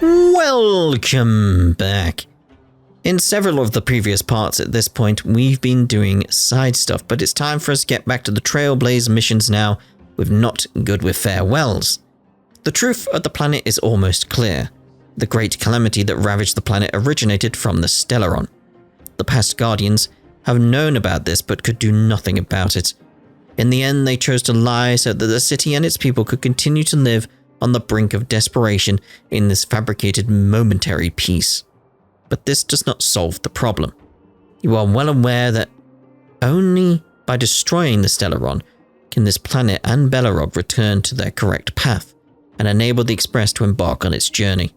Welcome back. In several of the previous parts at this point, we've been doing side stuff, but it's time for us to get back to the Trailblaze missions now with Not Good with Farewells. The truth of the planet is almost clear. The great calamity that ravaged the planet originated from the Stellaron. The past Guardians have known about this but could do nothing about it. In the end, they chose to lie so that the city and its people could continue to live on the brink of desperation in this fabricated momentary peace. But this does not solve the problem. You are well aware that only by destroying the Stellaron can this planet and Bellerog return to their correct path and enable the Express to embark on its journey.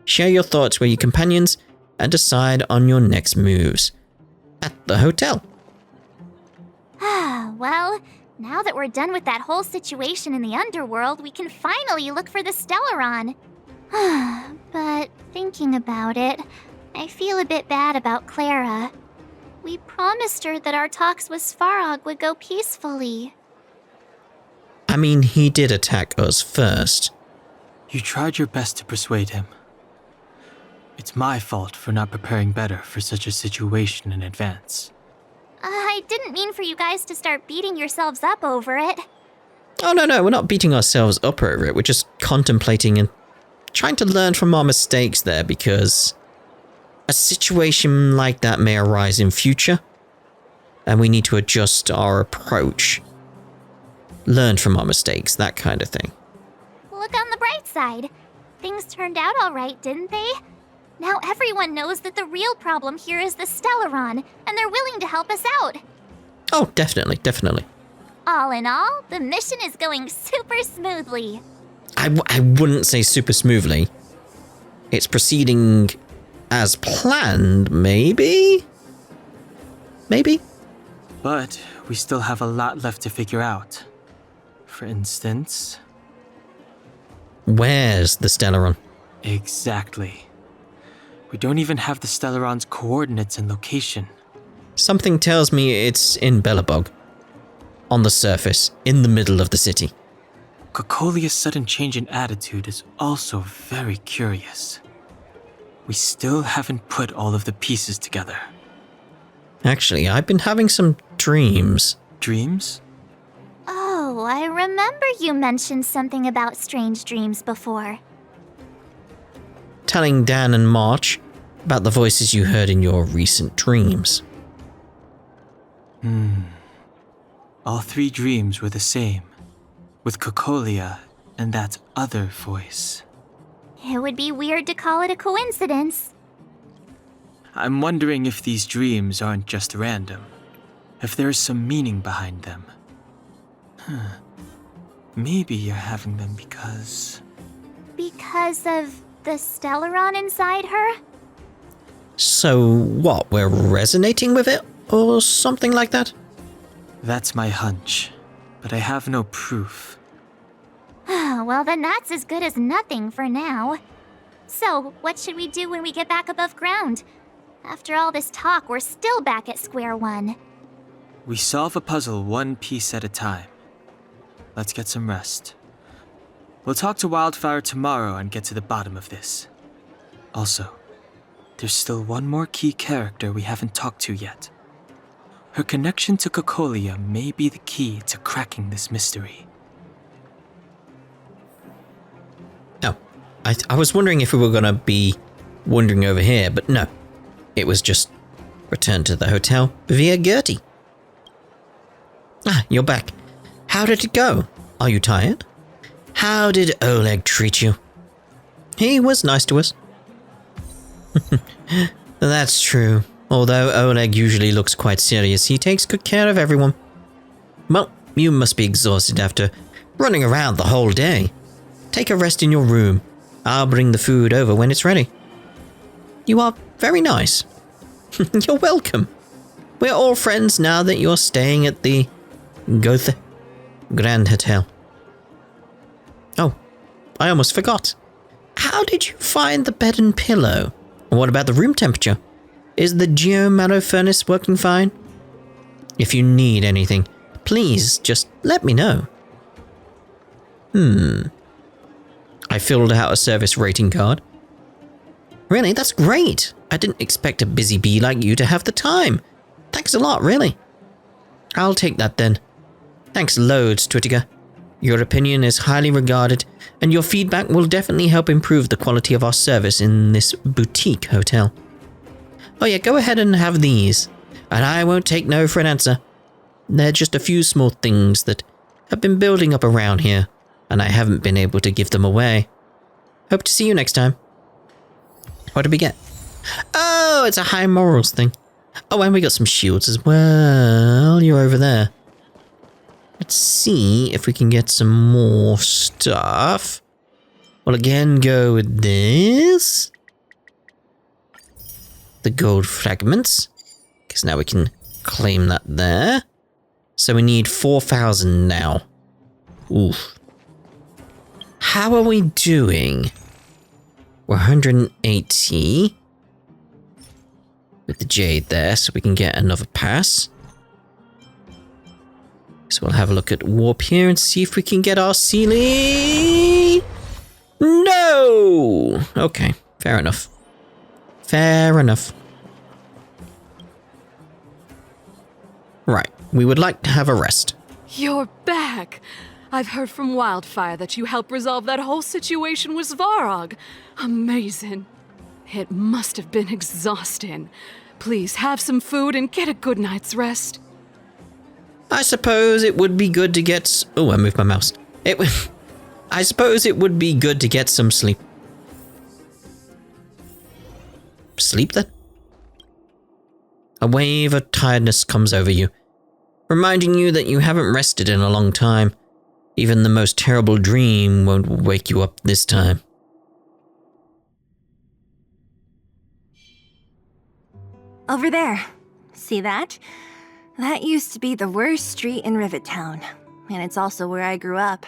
Share your thoughts with your companions and decide on your next moves at the hotel. Well, now that we're done with that whole situation in the underworld, we can finally look for the Stellaron. But thinking about it, I feel a bit bad about Clara. We promised her that our talks with Svarog would go peacefully. I mean, he did attack us first. You tried your best to persuade him. It's my fault for not preparing better for such a situation in advance. I didn't mean for you guys to start beating yourselves up over it. Oh, no, we're not beating ourselves up over it. We're just contemplating and trying to learn from our mistakes there, because a situation like that may arise in future, and we need to adjust our approach. Learn from our mistakes, that kind of thing. Look on the bright side. Things turned out all right, didn't they? Now everyone knows that the real problem here is the Stellaron, and they're willing to help us out. Oh, definitely. All in all, the mission is going super smoothly. I wouldn't say super smoothly. It's proceeding as planned, maybe? But we still have a lot left to figure out. For instance... Where's the Stellaron? Exactly. We don't even have the Stellaron's coordinates and location. Something tells me it's in Bellerbog. On the surface, in the middle of the city. Cocolia's sudden change in attitude is also very curious. We still haven't put all of the pieces together. Actually, I've been having some dreams. Dreams? Oh, I remember you mentioned something about strange dreams before. Telling Dan and March about the voices you heard in your recent dreams. All three dreams were the same, with Cocolia and that other voice. It would be weird to call it a coincidence. I'm wondering if these dreams aren't just random, if there's some meaning behind them. Maybe you're having them because... Because of the Stellaron inside her? So what, we're resonating with it? Or something like that? That's my hunch, but I have no proof. Well, then that's as good as nothing for now. So, what should we do when we get back above ground? After all this talk, we're still back at square one. We solve a puzzle one piece at a time. Let's get some rest. We'll talk to Wildfire tomorrow and get to the bottom of this. Also, there's still one more key character we haven't talked to yet. Her connection to Cocolia may be the key to cracking this mystery. Oh, I was wondering if we were going to be wandering over here, but no. It was just return to the hotel via Gertie. Ah, you're back. How did it go? Are you tired? How did Oleg treat you? He was nice to us. That's true. Although Oleg usually looks quite serious, he takes good care of everyone. Well, you must be exhausted after running around the whole day. Take a rest in your room. I'll bring the food over when it's ready. You are very nice. You're welcome. We're all friends now that you're staying at the Gotha Grand Hotel. Oh, I almost forgot. How did you find the bed and pillow? What about the room temperature? Is the geomarrow furnace working fine? If you need anything, please just let me know. I filled out a service rating card. Really? That's great. I didn't expect a busy bee like you to have the time. Thanks a lot, really. I'll take that then. Thanks loads, Twittiger. Your opinion is highly regarded, and your feedback will definitely help improve the quality of our service in this boutique hotel. Oh yeah, go ahead and have these, and I won't take no for an answer. They're just a few small things that have been building up around here, and I haven't been able to give them away. Hope to see you next time. What did we get? Oh, it's a high morals thing. Oh, and we got some shields as well. You're over there. Let's see if we can get some more stuff. We'll again go with this. The gold fragments. Because now we can claim that there. So we need 4,000 now. Oof. How are we doing? We're 180. With the jade there, so we can get another pass. So we'll have a look at warp here and see if we can get our Seele. No! Okay, fair enough. Fair enough. Right, we would like to have a rest. You're back! I've heard from Wildfire that you helped resolve that whole situation with Svarog. Amazing. It must have been exhausting. Please have some food and get a good night's rest. I suppose it would be good to get... Oh, I moved my mouse. I suppose it would be good to get some sleep. Sleep then? A wave of tiredness comes over you, reminding you that you haven't rested in a long time. Even the most terrible dream won't wake you up this time. Over there. See that? That used to be the worst street in Rivet Town, and it's also where I grew up.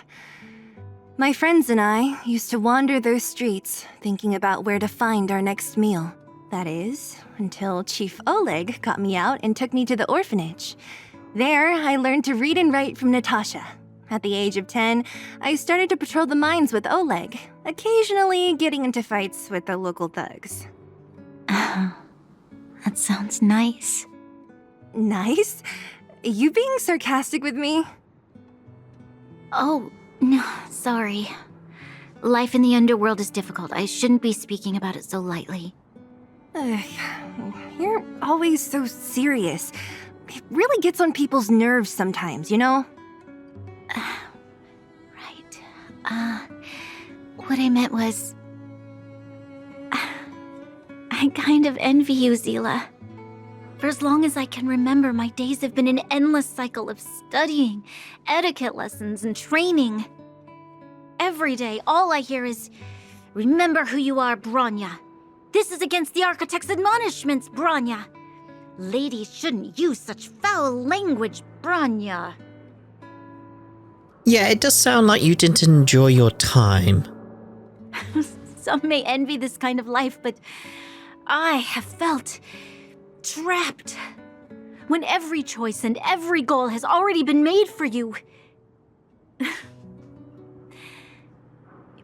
My friends and I used to wander those streets, thinking about where to find our next meal. That is, until Chief Oleg got me out and took me to the orphanage. There, I learned to read and write from Natasha. At the age of 10, I started to patrol the mines with Oleg, occasionally getting into fights with the local thugs. That sounds nice. Nice? You being sarcastic with me? Oh, no, sorry. Life in the underworld is difficult. I shouldn't be speaking about it so lightly. You're always so serious. It really gets on people's nerves sometimes, you know? Right. What I meant was... I kind of envy you, Seele. For as long as I can remember, my days have been an endless cycle of studying, etiquette lessons, and training. Every day, all I hear is, "Remember who you are, Bronya. This is against the Architect's admonishments, Bronya. Ladies shouldn't use such foul language, Bronya." Yeah, it does sound like you didn't enjoy your time. Some may envy this kind of life, but I have felt trapped. When every choice and every goal has already been made for you. You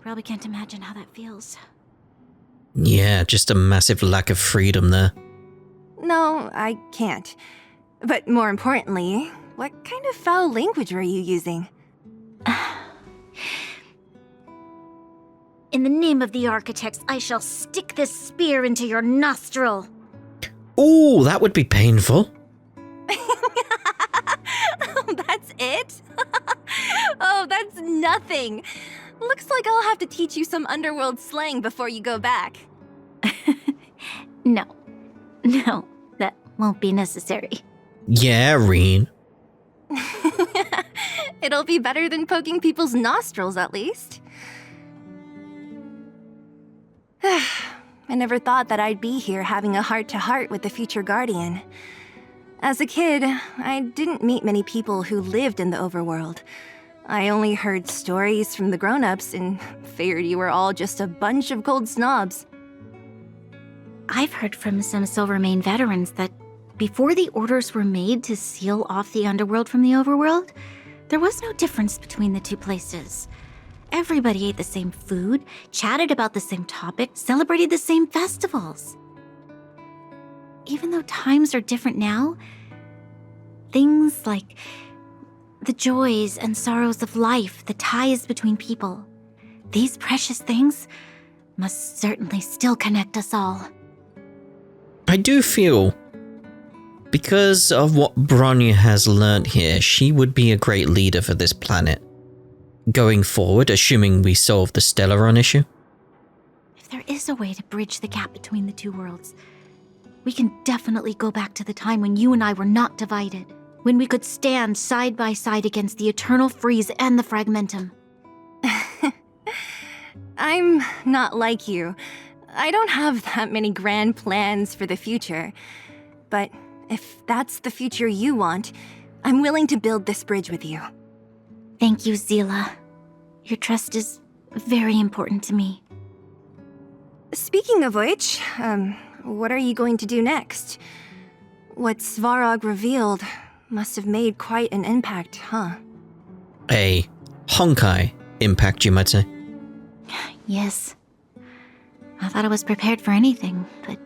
probably can't imagine how that feels. Yeah, just a massive lack of freedom there. No, I can't. But more importantly, what kind of foul language were you using? In the name of the Architects, I shall stick this spear into your nostril. Ooh, that would be painful. Oh, that's it? Oh, that's nothing. Looks like I'll have to teach you some underworld slang before you go back. No, that won't be necessary. Yeah, Reen. It'll be better than poking people's nostrils, at least. I never thought that I'd be here having a heart-to-heart with the future Guardian. As a kid, I didn't meet many people who lived in the overworld. I only heard stories from the grown-ups and figured you were all just a bunch of cold snobs. I've heard from some Silvermane veterans that before the orders were made to seal off the underworld from the overworld, there was no difference between the two places. Everybody ate the same food, chatted about the same topics, celebrated the same festivals. Even though times are different now, things like the joys and sorrows of life, the ties between people, these precious things must certainly still connect us all. I do feel, because of what Bronya has learnt here, she would be a great leader for this planet. Going forward, assuming we solve the Stellaron issue. If there is a way to bridge the gap between the two worlds, we can definitely go back to the time when you and I were not divided, when we could stand side by side against the Eternal Freeze and the Fragmentum. I'm not like you. I don't have that many grand plans for the future. But if that's the future you want, I'm willing to build this bridge with you. Thank you, Seele. Your trust is very important to me. Speaking of which, what are you going to do next? What Svarog revealed must have made quite an impact, huh? A Honkai impact, you might say. Yes. I thought I was prepared for anything, but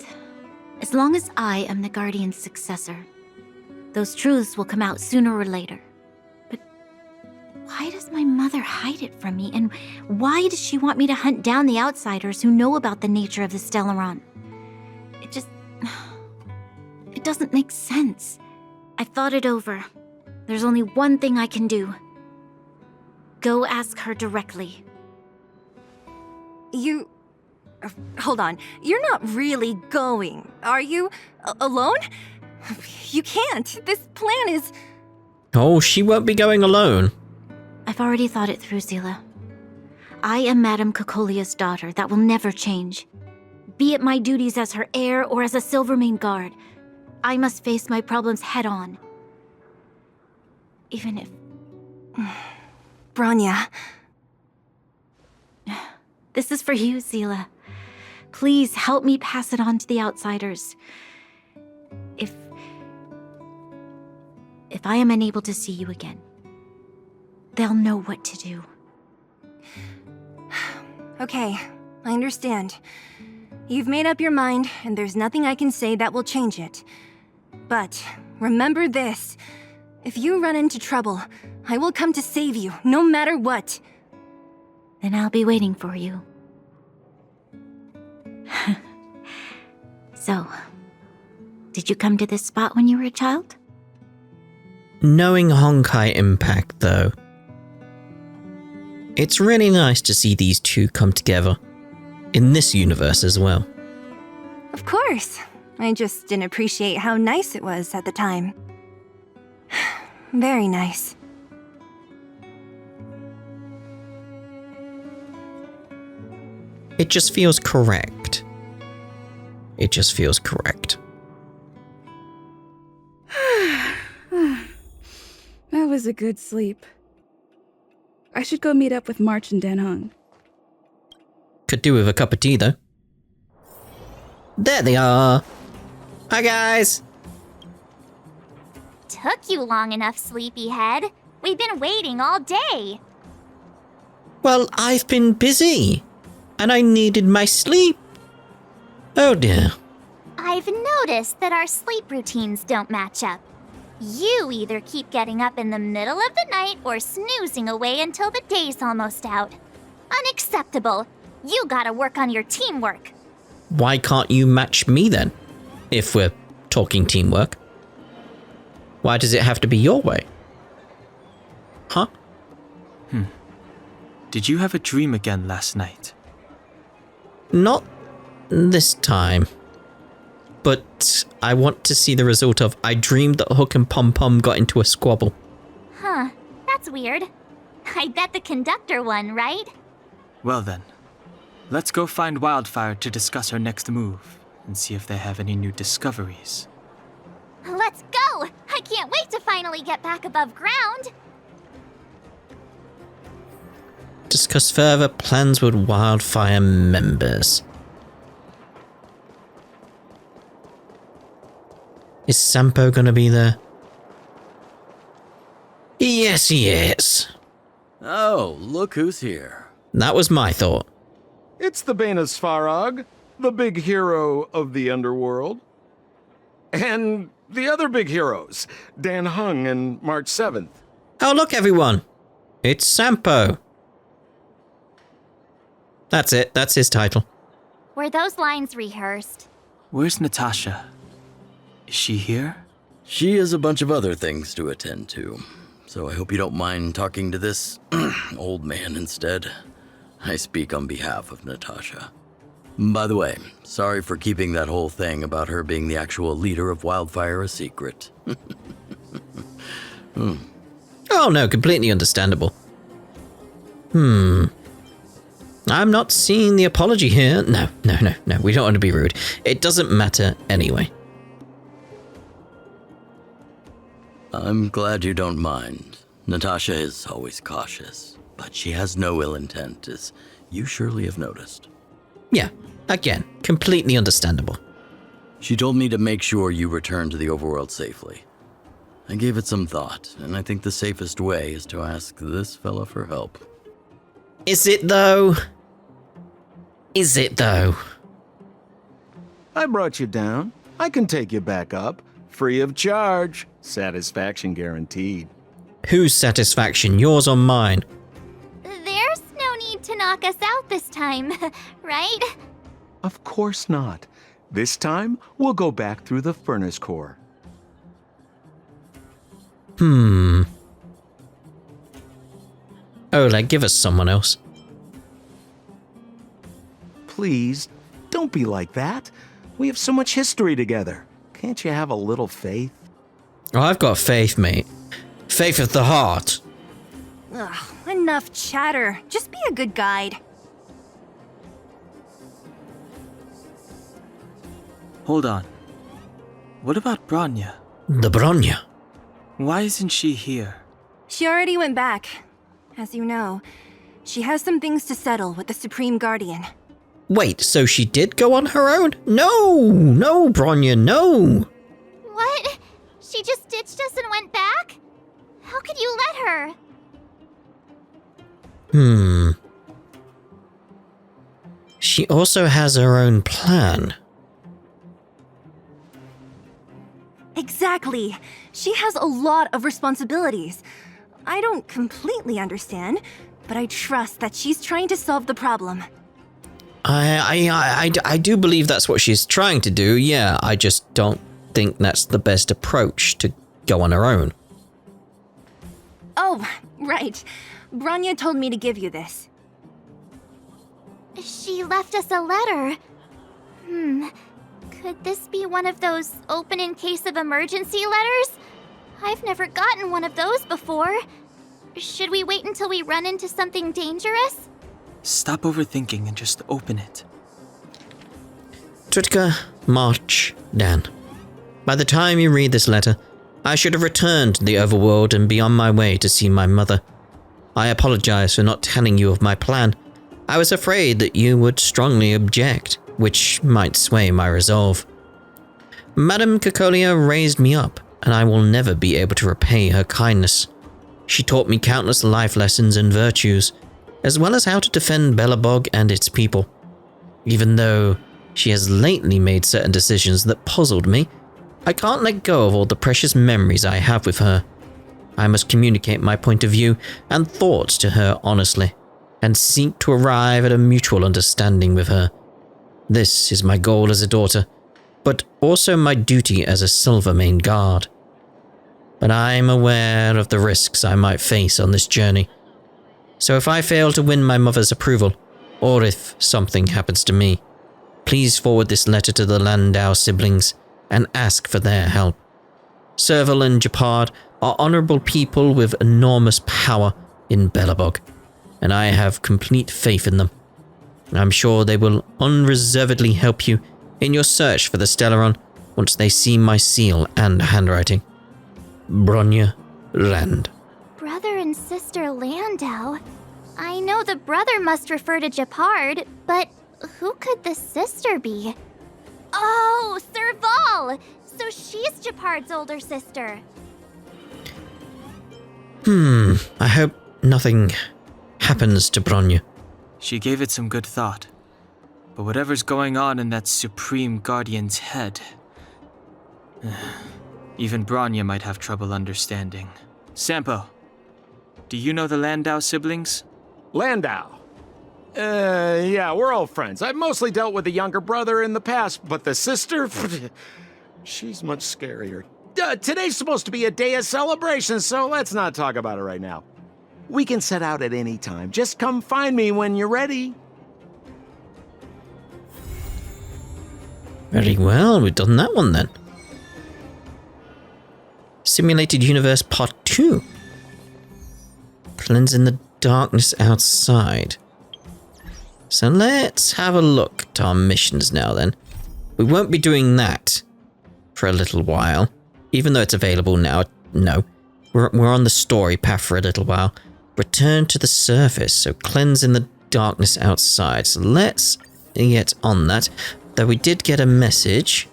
as long as I am the Guardian's successor, those truths will come out sooner or later. But why does my mother hide it from me, and why does she want me to hunt down the outsiders who know about the nature of the Stellaron? It doesn't make sense. I thought it over. There's only one thing I can do. Go ask her directly. Hold on. You're not really going, are you? Alone? You can't. This plan is... Oh, she won't be going alone. I've already thought it through, Seele. I am Madame Cocolia's daughter. That will never change. Be it my duties as her heir or as a Silvermane guard, I must face my problems head on. Even if... Bronya. This is for you, Seele. Please help me pass it on to the outsiders. If I am unable to see you again, they'll know what to do. Okay, I understand. You've made up your mind, and there's nothing I can say that will change it. But remember this. If you run into trouble, I will come to save you, no matter what. Then I'll be waiting for you. So, did you come to this spot when you were a child? Knowing Honkai Impact, though, it's really nice to see these two come together. In this universe as well. Of course. I just didn't appreciate how nice it was at the time. Very nice. It just feels correct. It just feels correct. That was a good sleep. I should go meet up with March and Danhong. Could do with a cup of tea, though. There they are. Hi, guys. Took you long enough, sleepyhead. We've been waiting all day. Well, I've been busy. And I needed my sleep. Oh, dear. I've noticed that our sleep routines don't match up. You either keep getting up in the middle of the night or snoozing away until the day's almost out. Unacceptable. You gotta work on your teamwork. Why can't you match me then? If we're talking teamwork. Why does it have to be your way? Huh? Did you have a dream again last night? Not this time. But I want to see the result of I dreamed that Hook and Pom Pom got into a squabble. Huh, that's weird. I bet the conductor won, right? Well then, let's go find Wildfire to discuss her next move and see if they have any new discoveries. Let's go! I can't wait to finally get back above ground! Discuss further plans with Wildfire members. Is Sampo gonna be there? Yes, he is. Oh, look who's here. That was my thought. It's the Bane of Svarog, the big hero of the underworld. And the other big heroes, Dan Hung and March 7th. Oh, look, everyone. It's Sampo. That's it. That's his title. Were those lines rehearsed? Where's Natasha? Is she here? She has a bunch of other things to attend to, so I hope you don't mind talking to this old man instead. I speak on behalf of Natasha. By the way, sorry for keeping that whole thing about her being the actual leader of Wildfire a secret. Oh, no, completely understandable. I'm not seeing the apology here. No, we don't want to be rude. It doesn't matter anyway. I'm glad you don't mind. Natasha is always cautious, but she has no ill intent, as you surely have noticed. Yeah, again, completely understandable. She told me to make sure you return to the overworld safely. I gave it some thought, and I think the safest way is to ask this fella for help. Is it though? Is it though? I brought you down. I can take you back up. Free of charge. Satisfaction guaranteed. Whose satisfaction, yours or mine? There's no need to knock us out this time, right? Of course not. This time, we'll go back through the furnace core. Oleg, give us someone else. Please, don't be like that. We have so much history together. Can't you have a little faith? Oh, I've got faith, mate. Faith of the heart. Ugh, enough chatter. Just be a good guide. Hold on. What about Bronya? The Bronya. Why isn't she here? She already went back. As you know, she has some things to settle with the Supreme Guardian. Wait, so she did go on her own? No, Bronya, no. What? She just ditched us and went back? How could you let her? She also has her own plan. Exactly. She has a lot of responsibilities. I don't completely understand, but I trust that she's trying to solve the problem. I do believe that's what she's trying to do, yeah. I just don't think that's the best approach, to go on her own. Oh, right. Bronya told me to give you this. She left us a letter. Could this be one of those open in case of emergency letters? I've never gotten one of those before. Should we wait until we run into something dangerous? Stop overthinking and just open it. Tutka, March, Dan. By the time you read this letter, I should have returned to the overworld and be on my way to see my mother. I apologize for not telling you of my plan. I was afraid that you would strongly object, which might sway my resolve. Madame Cocolia raised me up, and I will never be able to repay her kindness. She taught me countless life lessons and virtues, as well as how to defend Belobog and its people. Even though she has lately made certain decisions that puzzled me, I can't let go of all the precious memories I have with her. I must communicate my point of view and thoughts to her honestly, and seek to arrive at a mutual understanding with her. This is my goal as a daughter, but also my duty as a Silvermane guard. But I'm aware of the risks I might face on this journey. So if I fail to win my mother's approval, or if something happens to me, please forward this letter to the Landau siblings and ask for their help. Serval and Japard are honorable people with enormous power in Belobog, and I have complete faith in them. I'm sure they will unreservedly help you in your search for the Stellaron once they see my seal and handwriting. Bronya Rand. Brother and sister Landau? I know the brother must refer to Japard, but who could the sister be? Oh, Serval! So she's Japard's older sister. I hope nothing happens to Bronya. She gave it some good thought. But whatever's going on in that Supreme Guardian's head, even Bronya might have trouble understanding. Sampo, do you know the Landau siblings? Landau? Yeah, we're all friends. I've mostly dealt with the younger brother in the past, but the sister? She's much scarier. Today's supposed to be a day of celebration, so let's not talk about it right now. We can set out at any time. Just come find me when you're ready. Very well, we've done that one then. Simulated Universe Part 2. Cleansing the darkness outside. So let's have a look at our missions now then. We won't be doing that for a little while. Even though it's available now, no. We're on the story path for a little while. Return to the surface, so cleansing the darkness outside. So let's get on that. Though we did get a message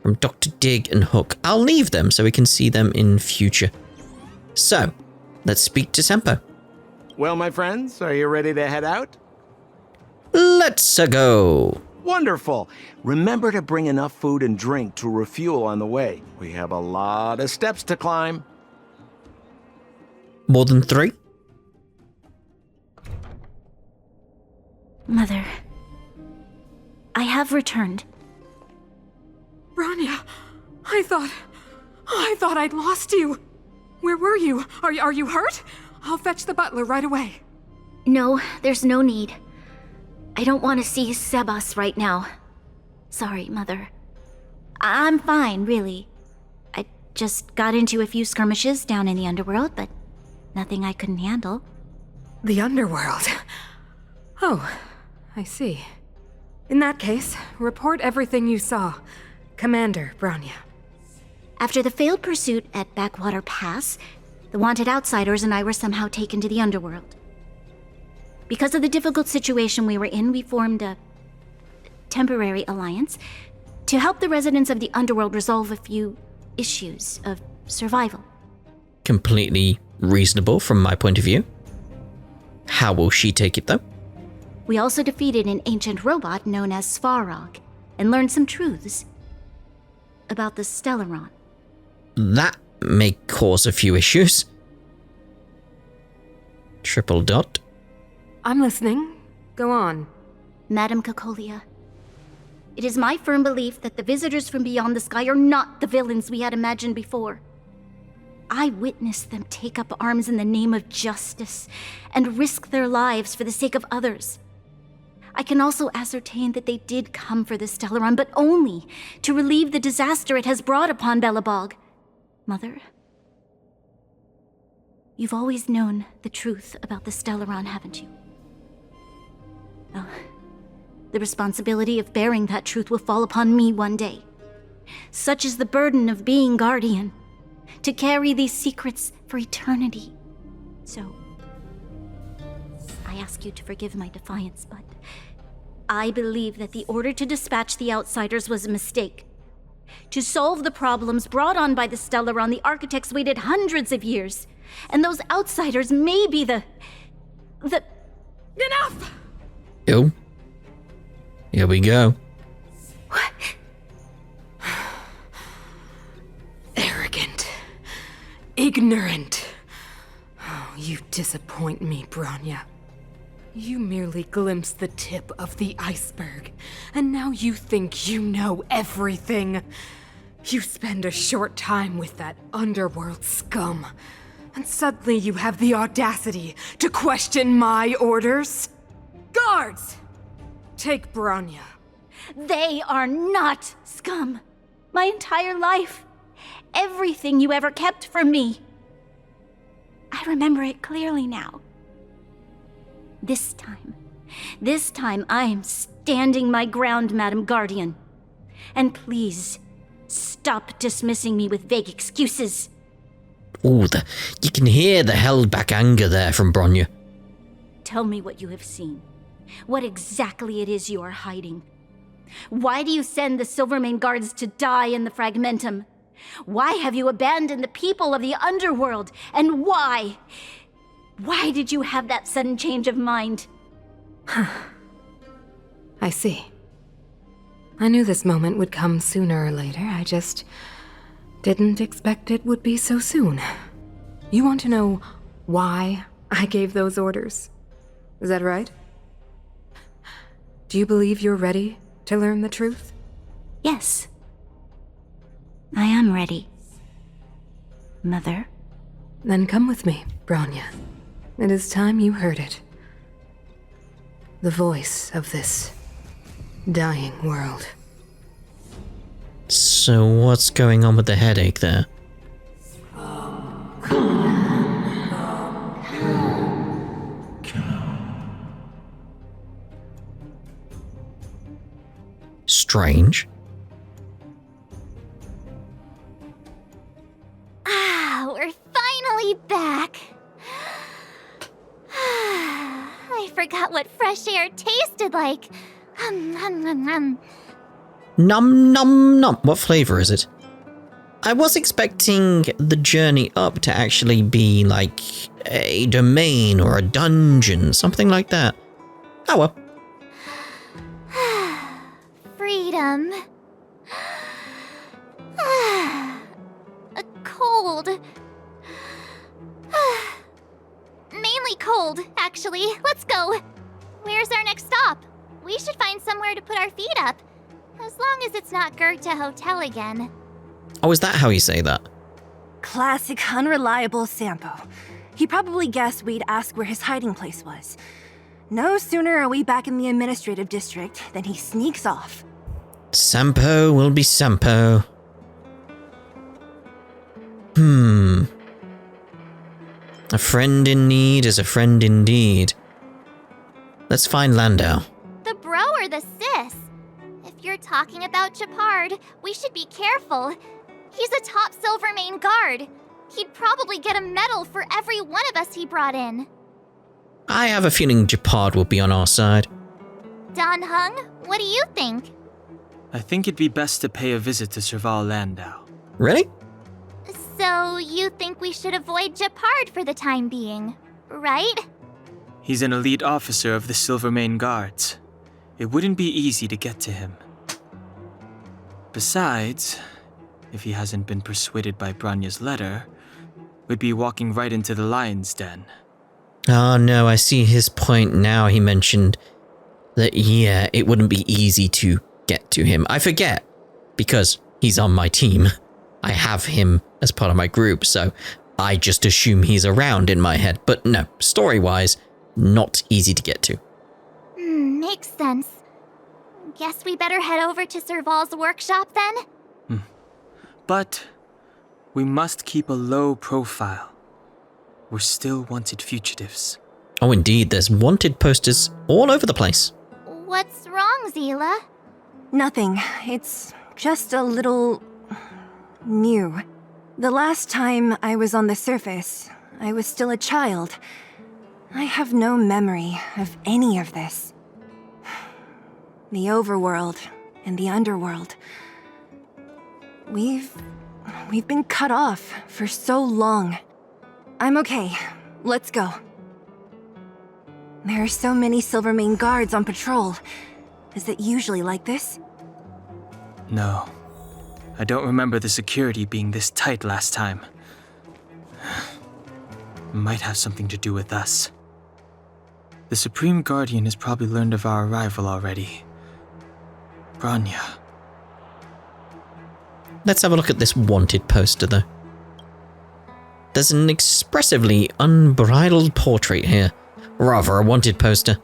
from Dr. Dig and Hook. I'll leave them so we can see them in future. So, let's speak to Sampo. Well, my friends, are you ready to head out? Let's go. Wonderful. Remember to bring enough food and drink to refuel on the way. We have a lot of steps to climb. More than 3? Mother, I have returned. Bronya, I thought I'd lost you. Where were you? Are you hurt? I'll fetch the butler right away. No, there's no need. I don't want to see Sebas right now. Sorry, Mother. I'm fine, really. I just got into a few skirmishes down in the underworld, but nothing I couldn't handle. The underworld? Oh, I see. In that case, report everything you saw. Commander Bronya. After the failed pursuit at Backwater Pass, the wanted outsiders and I were somehow taken to the underworld. Because of the difficult situation we were in, we formed a temporary alliance to help the residents of the underworld resolve a few issues of survival. Completely reasonable from my point of view. How will she take it though? We also defeated an ancient robot known as Svarog and learned some truths about the Stellaron. That may cause a few issues. Triple dot. I'm listening. Go on. Madam Cocolia, it is my firm belief that the visitors from beyond the sky are not the villains we had imagined before. I witnessed them take up arms in the name of justice and risk their lives for the sake of others. I can also ascertain that they did come for the Stellaron, but only to relieve the disaster it has brought upon Belobog. Mother, you've always known the truth about the Stellaron, haven't you? Oh, the responsibility of bearing that truth will fall upon me one day. Such is the burden of being guardian, to carry these secrets for eternity. So, I ask you to forgive my defiance, but I believe that the order to dispatch the outsiders was a mistake. To solve the problems brought on by the Stellaron, the architects waited hundreds of years, and those outsiders may be the... Enough! Oh. Here we go. What? Arrogant. Ignorant. Oh, you disappoint me, Bronya. You merely glimpsed the tip of the iceberg, and now you think you know everything. You spend a short time with that underworld scum, and suddenly you have the audacity to question my orders? Guards! Take Bronya. They are not scum. My entire life. Everything you ever kept from me. I remember it clearly now. This time I am standing my ground, Madam Guardian. And please, stop dismissing me with vague excuses. Ooh, you can hear the held back anger there from Bronya. Tell me what you have seen. What exactly it is you are hiding. Why do you send the Silvermane guards to die in the Fragmentum? Why have you abandoned the people of the underworld? And why? Why did you have that sudden change of mind? I see. I knew this moment would come sooner or later. I just didn't expect it would be so soon. You want to know why I gave those orders? Is that right? Do you believe you're ready to learn the truth? Yes. I am ready. Mother? Then come with me, Bronya. It is time you heard it. The voice of this dying world. So what's going on with the headache there? Strange. We're finally back. I forgot what fresh air tasted like. Num num num. What flavor is it? I was expecting the journey up to actually be like a domain or a dungeon, something like that. Oh well. Freedom. A cold. Mainly cold, actually. Let's go. Where's our next stop? We should find somewhere to put our feet up. As long as it's not Goethe Hotel again. Oh, is that how you say that? Classic unreliable Sampo. He probably guessed we'd ask where his hiding place was. No sooner are we back in the administrative district than he sneaks off. Sampo will be Sampo. A friend in need is a friend indeed. Let's find Landau. The bro or the sis? If you're talking about Japard, we should be careful. He's a top Silvermane guard. He'd probably get a medal for every one of us he brought in. I have a feeling Japard will be on our side. Don Hung, what do you think? I think it'd be best to pay a visit to Serval Landau. Really? So you think we should avoid Japard for the time being, right? He's an elite officer of the Silvermane Guards. It wouldn't be easy to get to him. Besides, if he hasn't been persuaded by Bronya's letter, we'd be walking right into the lion's den. Oh no, I see his point now. He mentioned that, yeah, it wouldn't be easy to get to him. I forget, because he's on my team. I have him as part of my group, so I just assume he's around in my head. But no, story-wise, not easy to get to. Makes sense. Guess we better head over to Serval's workshop then? But we must keep a low profile. We're still wanted fugitives. Oh indeed, there's wanted posters all over the place. What's wrong, Seele? Nothing. It's just a little new. The last time I was on the surface, I was still a child. I have no memory of any of this. The overworld and the underworld. We've been cut off for so long. I'm okay. Let's go. There are so many Silvermane guards on patrol. Is it usually like this? No. I don't remember the security being this tight last time. Might have something to do with us. The Supreme Guardian has probably learned of our arrival already. Bronya. Let's have a look at this wanted poster, though. There's an expressively unbridled portrait here. Rather, a wanted poster.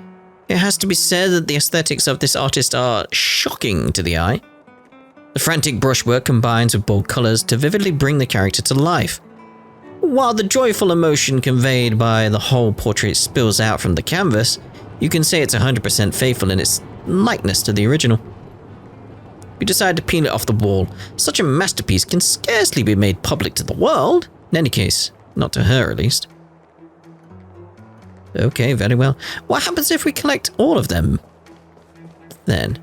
It has to be said that the aesthetics of this artist are shocking to the eye. The frantic brushwork combines with bold colours to vividly bring the character to life. While the joyful emotion conveyed by the whole portrait spills out from the canvas, you can say it's 100% faithful in its likeness to the original. You decide to peel it off the wall. Such a masterpiece can scarcely be made public to the world. In any case, not to her at least. Okay, very well. What happens if we collect all of them? Then.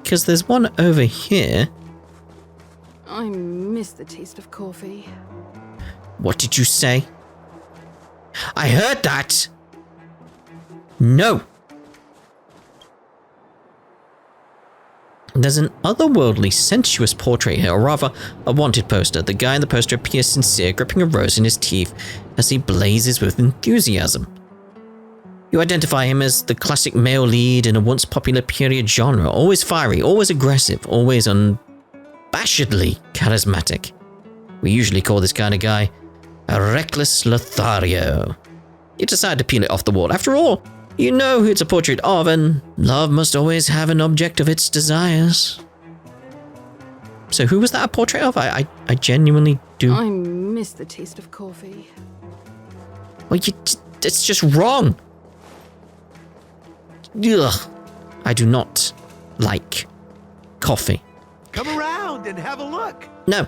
Because there's one over here. I miss the taste of coffee. What did you say? I heard that! No! There's an otherworldly, sensuous portrait here, or rather, a wanted poster. The guy in the poster appears sincere, gripping a rose in his teeth as he blazes with enthusiasm. You identify him as the classic male lead in a once popular period genre, always fiery, always aggressive, always unabashedly charismatic. We usually call this kind of guy a reckless Lothario. You decide to peel it off the wall. After all, you know who it's a portrait of, and love must always have an object of its desires. So who was that a portrait of? I genuinely do... I miss the taste of coffee. Well, it's just wrong. Ugh. I do not like coffee. Come around and have a look. No.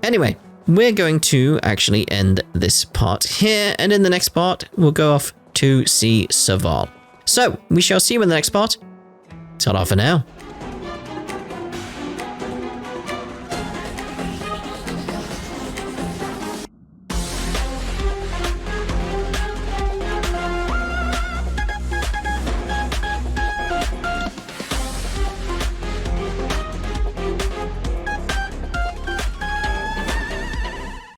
Anyway, we're going to actually end this part here, and in the next part, we'll go off to see Serval. So, we shall see you in the next part. Ta-ra for now.